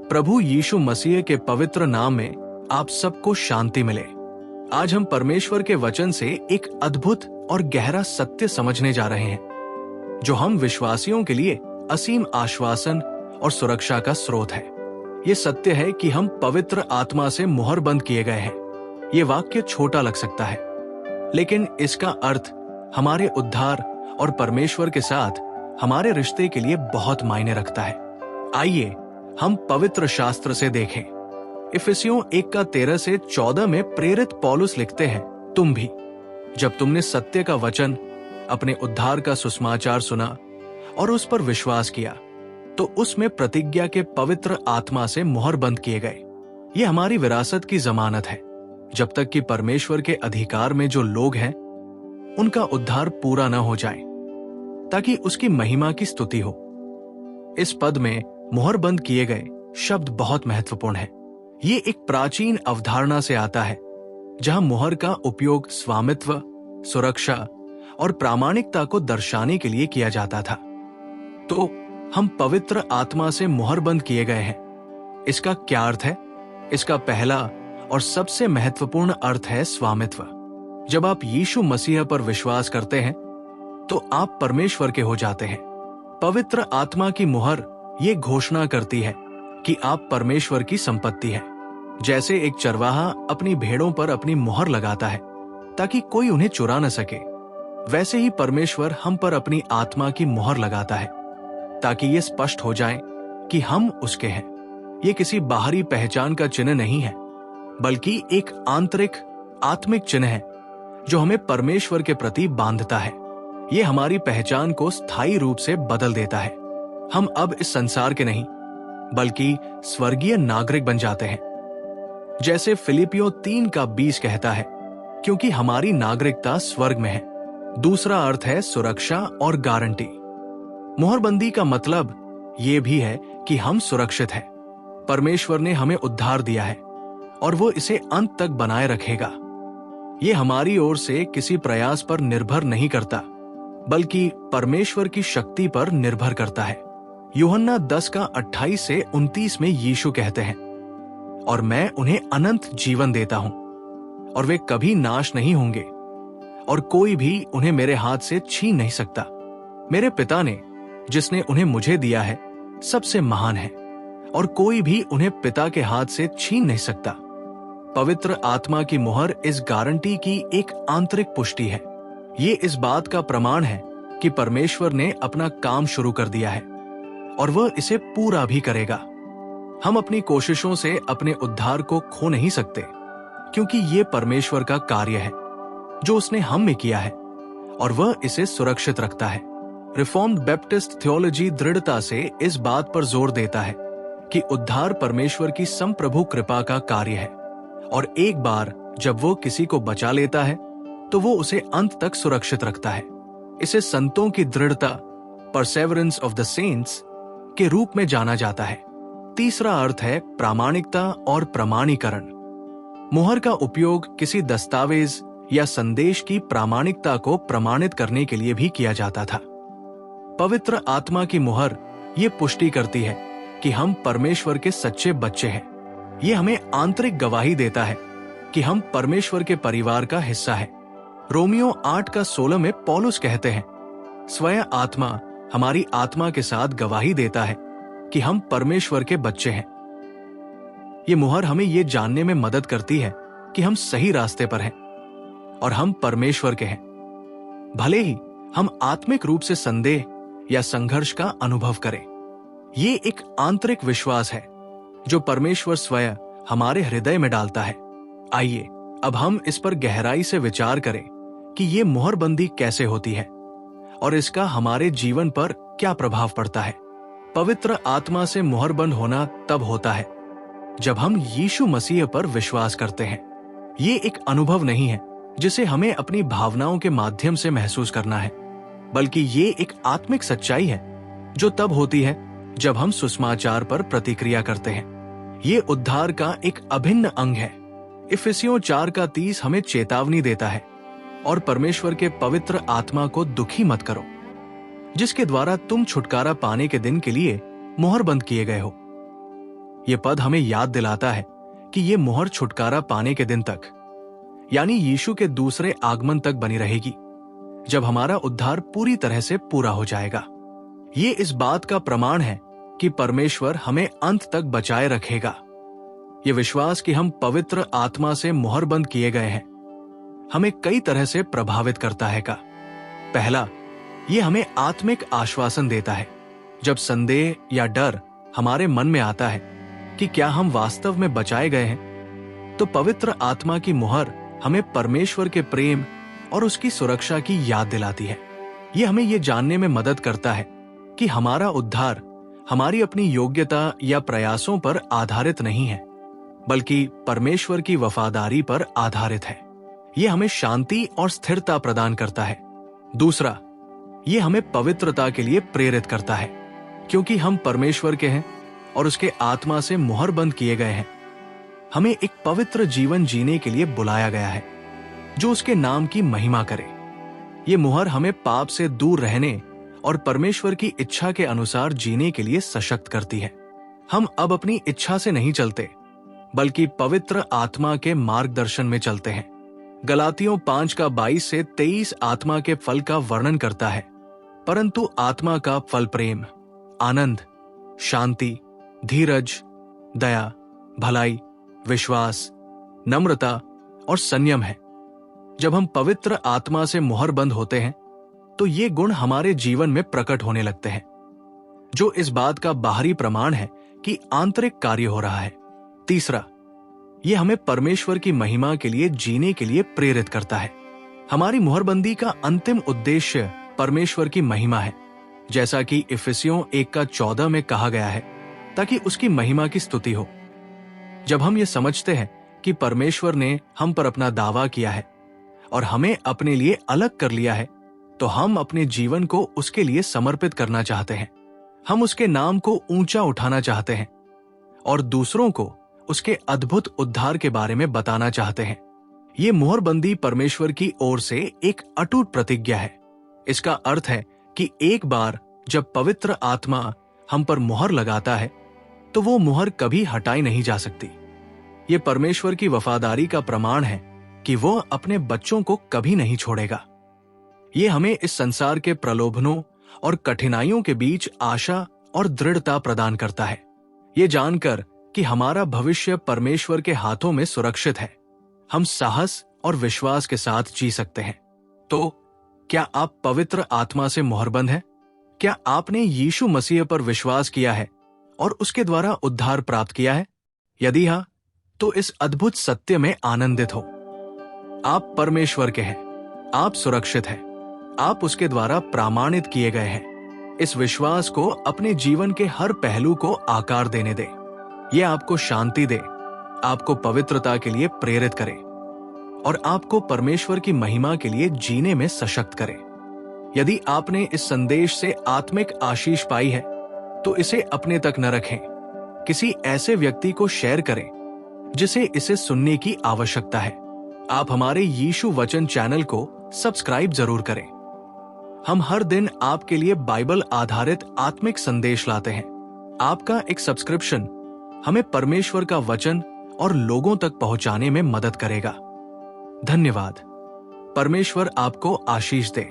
प्रभु यीशु मसीह के पवित्र नाम में आप सबको शांति मिले। आज हम परमेश्वर के वचन से एक अद्भुत और गहरा सत्य समझने जा रहे हैं, जो हम विश्वासियों के लिए असीम आश्वासन और सुरक्षा का स्रोत है। ये सत्य है कि हम पवित्र आत्मा से मुहर बंद किए गए हैं। ये वाक्य छोटा लग सकता है, लेकिन इसका अर्थ हमारे उद्धार और परमेश्वर के साथ हमारे रिश्ते के लिए बहुत मायने रखता है। आइए हम पवित्र शास्त्र से देखें। इफिसियों 1:13 से 14 में प्रेरित पौलुस लिखते हैं, तुम भी जब तुमने सत्य का वचन, अपने उद्धार का सुसमाचार सुना और उस पर विश्वास किया, तो उसमें प्रतिज्ञा के पवित्र आत्मा से मुहर बंद किए गए। ये हमारी विरासत की जमानत है, जब तक कि परमेश्वर के अधिकार में जो लोग हैं उनका उद्धार पूरा न हो जाए, ताकि उसकी महिमा की स्तुति हो। इस पद में मुहर बंद किए गए शब्द बहुत महत्वपूर्ण है। ये एक प्राचीन अवधारणा से आता है, जहां मुहर का उपयोग स्वामित्व, सुरक्षा और प्रामाणिकता को दर्शाने के लिए किया जाता था। तो हम पवित्र आत्मा से मुहर बंद किए गए हैं। इसका क्या अर्थ है? इसका पहला और सबसे महत्वपूर्ण अर्थ है स्वामित्व। जब आप यीशु मसीह पर विश्वास करते हैं, तो आप परमेश्वर के हो जाते हैं। पवित्र आत्मा की मुहर ये घोषणा करती है कि आप परमेश्वर की संपत्ति हैं। जैसे एक चरवाहा अपनी भेड़ों पर अपनी मुहर लगाता है ताकि कोई उन्हें चुरा न सके, वैसे ही परमेश्वर हम पर अपनी आत्मा की मुहर लगाता है, ताकि ये स्पष्ट हो जाए कि हम उसके हैं। ये किसी बाहरी पहचान का चिन्ह नहीं है, बल्कि एक आंतरिक आत्मिक चिन्ह है जो हमें परमेश्वर के प्रति बांधता है। ये हमारी पहचान को स्थायी रूप से बदल देता है। हम अब इस संसार के नहीं, बल्कि स्वर्गीय नागरिक बन जाते हैं। जैसे फिलिपियों 3:20 कहता है, क्योंकि हमारी नागरिकता स्वर्ग में है। दूसरा अर्थ है सुरक्षा और गारंटी। मुहरबंदी का मतलब ये भी है कि हम सुरक्षित हैं। परमेश्वर ने हमें उद्धार दिया है और वो इसे अंत तक बनाए रखेगा। ये हमारी ओर से किसी प्रयास पर निर्भर नहीं करता, बल्कि परमेश्वर की शक्ति पर निर्भर करता है। यूहन्ना 10:28 से 29 में यीशु कहते हैं, और मैं उन्हें अनंत जीवन देता हूं, और वे कभी नाश नहीं होंगे, और कोई भी उन्हें मेरे हाथ से छीन नहीं सकता। मेरे पिता ने, जिसने उन्हें मुझे दिया है, सबसे महान है, और कोई भी उन्हें पिता के हाथ से छीन नहीं सकता। पवित्र आत्मा की मुहर इस गारंटी की एक आंतरिक पुष्टि है। ये इस बात का प्रमाण है कि परमेश्वर ने अपना काम शुरू कर दिया है और वह इसे पूरा भी करेगा। हम अपनी कोशिशों से अपने उद्धार को खो नहीं सकते, क्योंकि ये परमेश्वर का कार्य है जो उसने हम में किया है, और वह इसे सुरक्षित रखता है। रिफॉर्म्ड बैप्टिस्ट थियोलॉजी दृढ़ता से इस बात पर जोर देता है कि उद्धार परमेश्वर की संप्रभु कृपा का कार्य है, और एक बार जब वो किसी को बचा लेता है, तो वो उसे अंत तक सुरक्षित रखता है। इसे संतों की दृढ़ता, परसेवरेंस ऑफ द सेंट्स के रूप में जाना जाता है। तीसरा अर्थ है प्रामाणिकता और प्रमाणीकरण। मुहर का उपयोग किसी दस्तावेज या संदेश की प्रामाणिकता को प्रमाणित करने के लिए भी किया जाता था। पवित्र आत्मा की मुहर ये पुष्टि करती है कि हम परमेश्वर के सच्चे बच्चे हैं। ये हमें आंतरिक गवाही देता है कि हम परमेश्वर के परिवार का हिस्सा है। रोमियो 8:16 में पौलुस कहते हैं, स्वयं आत्मा हमारी आत्मा के साथ गवाही देता है कि हम परमेश्वर के बच्चे हैं। ये मुहर हमें ये जानने में मदद करती है कि हम सही रास्ते पर हैं और हम परमेश्वर के हैं, भले ही हम आत्मिक रूप से संदेह या संघर्ष का अनुभव करें। ये एक आंतरिक विश्वास है जो परमेश्वर स्वयं हमारे हृदय में डालता है। आइए अब हम इस पर गहराई से विचार करें कि ये मुहरबंदी कैसे होती है और इसका हमारे जीवन पर क्या प्रभाव पड़ता है। पवित्र आत्मा से मुहरबंद होना तब होता है जब हम यीशु मसीह पर विश्वास करते हैं। ये एक अनुभव नहीं है जिसे हमें अपनी भावनाओं के माध्यम से महसूस करना है, बल्कि ये एक आत्मिक सच्चाई है जो तब होती है जब हम सुसमाचार पर प्रतिक्रिया करते हैं। ये उद्धार का एक अभिन्न अंग है। इफिसियों 4:30 हमें चेतावनी देता है, और परमेश्वर के पवित्र आत्मा को दुखी मत करो, जिसके द्वारा तुम छुटकारा पाने के दिन के लिए मुहर बंद किए गए हो। ये पद हमें याद दिलाता है कि ये मुहर छुटकारा पाने के दिन तक, यानी यीशु के दूसरे आगमन तक बनी रहेगी, जब हमारा उद्धार पूरी तरह से पूरा हो जाएगा। ये इस बात का प्रमाण है कि परमेश्वर हमें अंत तक बचाए रखेगा। ये विश्वास कि हम पवित्र आत्मा से मुहरबंद किए गए हैं हमें कई तरह से प्रभावित करता है। पहला, ये हमें आत्मिक आश्वासन देता है। जब संदेह या डर हमारे मन में आता है कि क्या हम वास्तव में बचाए गए हैं, तो पवित्र आत्मा की मुहर हमें परमेश्वर के प्रेम और उसकी सुरक्षा की याद दिलाती है। ये हमें ये जानने में मदद करता है कि हमारा उद्धार हमारी अपनी योग्यता या प्रयासों पर आधारित नहीं है, बल्कि परमेश्वर की वफादारी पर आधारित है। ये हमें शांति और स्थिरता प्रदान करता है। दूसरा, ये हमें पवित्रता के लिए प्रेरित करता है, क्योंकि हम परमेश्वर के हैं और उसके आत्मा से मुहरबंद किए गए हैं। हमें एक पवित्र जीवन जीने के लिए बुलाया गया है जो उसके नाम की महिमा करे। ये मुहर हमें पाप से दूर रहने और परमेश्वर की इच्छा के अनुसार जीने के लिए सशक्त करती है। हम अब अपनी इच्छा से नहीं चलते, बल्कि पवित्र आत्मा के मार्गदर्शन में चलते हैं। गलातियों 5:22-23 आत्मा के फल का वर्णन करता है, परंतु आत्मा का फल प्रेम, आनंद, शांति, धीरज, दया, भलाई, विश्वास, नम्रता और संयम है। जब हम पवित्र आत्मा से मुहरबंद होते हैं तो ये गुण हमारे जीवन में प्रकट होने लगते हैं, जो इस बात का बाहरी प्रमाण है कि आंतरिक कार्य हो रहा है। तीसरा, ये हमें परमेश्वर की महिमा के लिए जीने के लिए प्रेरित करता है। हमारी मुहरबंदी का अंतिम उद्देश्य परमेश्वर की महिमा है, जैसा कि इफिसियों 1:14 में कहा गया है, ताकि उसकी महिमा की स्तुति हो। जब हम ये समझते हैं कि परमेश्वर ने हम पर अपना दावा किया है और हमें अपने लिए अलग कर लिया है, तो हम अपने जीवन को उसके लिए समर्पित करना चाहते हैं। हम उसके नाम को ऊंचा उठाना चाहते हैं और दूसरों को उसके अद्भुत उद्धार के बारे में बताना चाहते हैं। ये मुहरबंदी परमेश्वर की ओर से एक अटूट प्रतिज्ञा है। इसका अर्थ है कि एक बार जब पवित्र आत्मा हम पर मुहर लगाता है, तो वो मुहर कभी हटाई नहीं जा सकती। ये परमेश्वर की वफादारी का प्रमाण है कि वो अपने बच्चों को कभी नहीं छोड़ेगा। ये हमें इस संसार के प्रलोभनों और कठिनाइयों के बीच आशा और दृढ़ता प्रदान करता है। ये जानकर कि हमारा भविष्य परमेश्वर के हाथों में सुरक्षित है, हम साहस और विश्वास के साथ जी सकते हैं। तो क्या आप पवित्र आत्मा से मुहरबंद हैं? क्या आपने यीशु मसीह पर विश्वास किया है और उसके द्वारा उद्धार प्राप्त किया है? यदि हाँ, तो इस अद्भुत सत्य में आनंदित हो। आप परमेश्वर के हैं, आप सुरक्षित हैं, आप उसके द्वारा प्रमाणित किए गए हैं। इस विश्वास को अपने जीवन के हर पहलू को आकार देने दे। ये आपको शांति दे, आपको पवित्रता के लिए प्रेरित करे और आपको परमेश्वर की महिमा के लिए जीने में सशक्त करे। यदि आपने इस संदेश से आत्मिक आशीष पाई है, तो इसे अपने तक न रखें। किसी ऐसे व्यक्ति को शेयर करें जिसे इसे सुनने की आवश्यकता है। आप हमारे यीशु वचन चैनल को सब्सक्राइब जरूर करें। हम हर दिन आपके लिए बाइबल आधारित आत्मिक संदेश लाते हैं। आपका एक सब्सक्रिप्शन हमें परमेश्वर का वचन और लोगों तक पहुंचाने में मदद करेगा। धन्यवाद। परमेश्वर आपको आशीष दे।